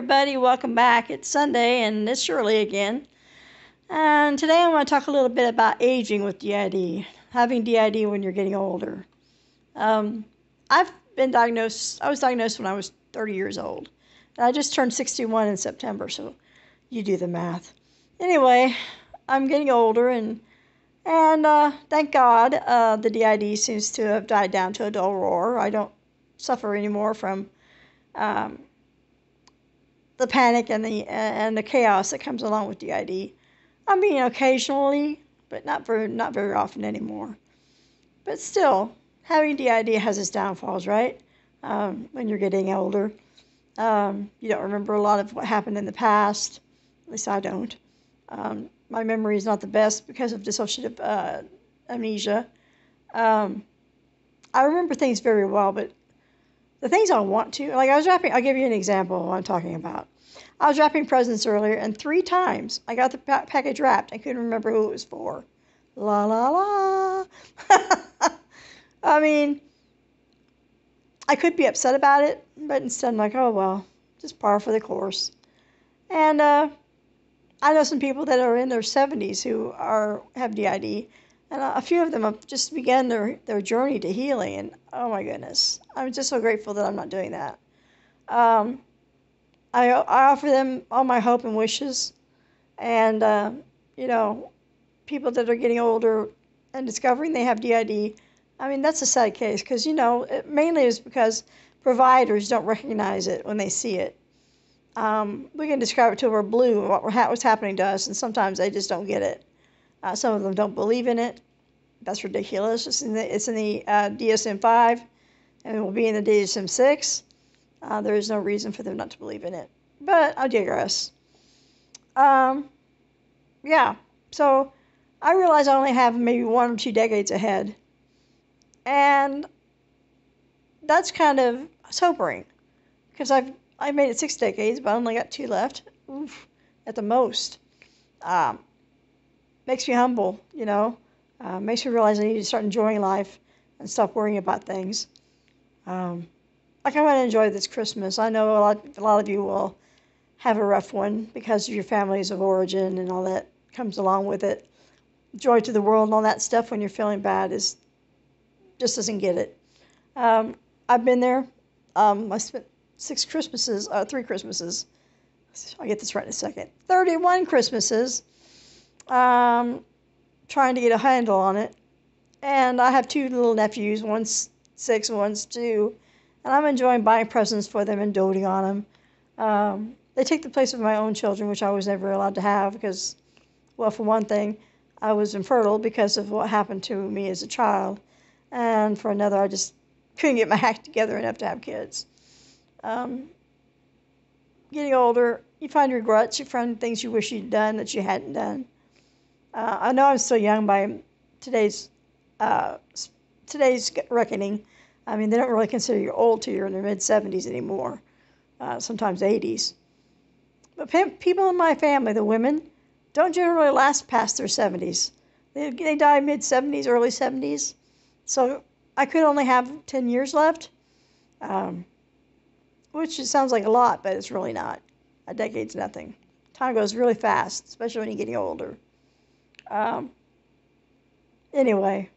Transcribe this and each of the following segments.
everybody. Welcome back. It's Sunday, and it's Shirley again. And today I want to talk a little bit about aging with DID, having DID when you're getting older. I've been diagnosed, I was diagnosed when I was 30 years old. And I just turned 61 in September, so you do the math. Anyway, I'm getting older, and thank God the DID seems to have died down to a dull roar. I don't suffer anymore from the panic and the chaos that comes along with DID. I mean, occasionally, but not very often anymore. But still, having DID has its downfalls, right? When you're getting older, you don't remember a lot of what happened in the past. At least I don't. My memory is not the best because of dissociative amnesia. I remember things very well, but the things I want to, like I was wrapping, I'll give you an example of what I'm talking about. I was wrapping presents earlier, and 3 times I got the package wrapped. I couldn't remember who it was for. La, la, la. I mean, I could be upset about it, but instead I'm like, oh, well, just par for the course. And I know some people that are in their 70s who have DID, and a few of them have just begun their journey to healing, and oh my goodness, I'm just so grateful that I'm not doing that. I offer them all my hope and wishes, and people that are getting older and discovering they have DID, I mean, that's a sad case, because, it mainly is because providers don't recognize it when they see it. We can describe it till we're blue, what's happening to us, and sometimes they just don't get it. Some of them don't believe in it. That's ridiculous. It's in the DSM-5, and it will be in the DSM-6. There is no reason for them not to believe in it. But I digress. Yeah, so I realize I only have maybe 1 or 2 decades ahead. And that's kind of sobering, because I've made it 6 decades, but I only got 2 left. Oof, at the most. Makes me humble, makes me realize I need to start enjoying life and stop worrying about things. Like I'm going to enjoy this Christmas. I know a lot of you will have a rough one because of your families of origin and all that comes along with it. Joy to the world and all that stuff when you're feeling bad just doesn't get it. I've been there. I spent 3 Christmases. I'll get this right in a second. 31 Christmases trying to get a handle on it. And I have 2 little nephews. One's 6 and one's 2. And I'm enjoying buying presents for them and doting on them. They take the place of my own children, which I was never allowed to have because, well, for one thing, I was infertile because of what happened to me as a child. And for another, I just couldn't get my act together enough to have kids. Getting older, you find regrets. You find things you wish you'd done that you hadn't done. I know I'm still young by today's reckoning. I mean, they don't really consider you old till you're in their mid-70s anymore, sometimes 80s. But people in my family, the women, don't generally last past their 70s. They die mid-70s, early 70s. So I could only have 10 years left, which sounds like a lot, but it's really not. A decade's nothing. Time goes really fast, especially when you're getting older. Anyway,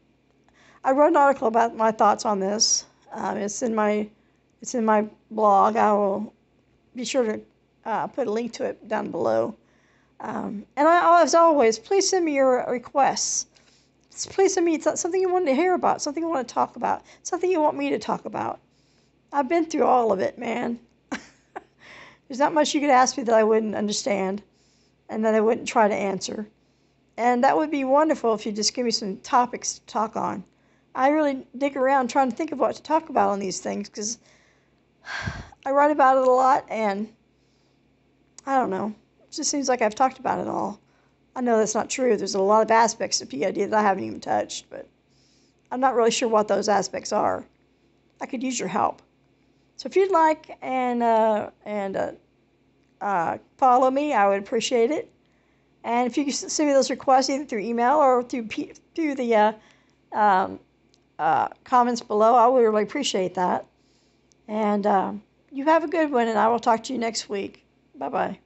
I wrote an article about my thoughts on this. It's in my blog. I will be sure to put a link to it down below. As always, please send me your requests. Please send me something you want to hear about, something you want to talk about, something you want me to talk about. I've been through all of it, man. There's not much you could ask me that I wouldn't understand and that I wouldn't try to answer. And that would be wonderful if you just give me some topics to talk on. I really dig around trying to think of what to talk about on these things because I write about it a lot, and I don't know. It just seems like I've talked about it all. I know that's not true. There's a lot of aspects of PID that I haven't even touched, but I'm not really sure what those aspects are. I could use your help. So if you'd like and follow me, I would appreciate it. And if you could send me those requests either through email or through the comments below, I would really appreciate that. And you have a good one, and I will talk to you next week. Bye bye.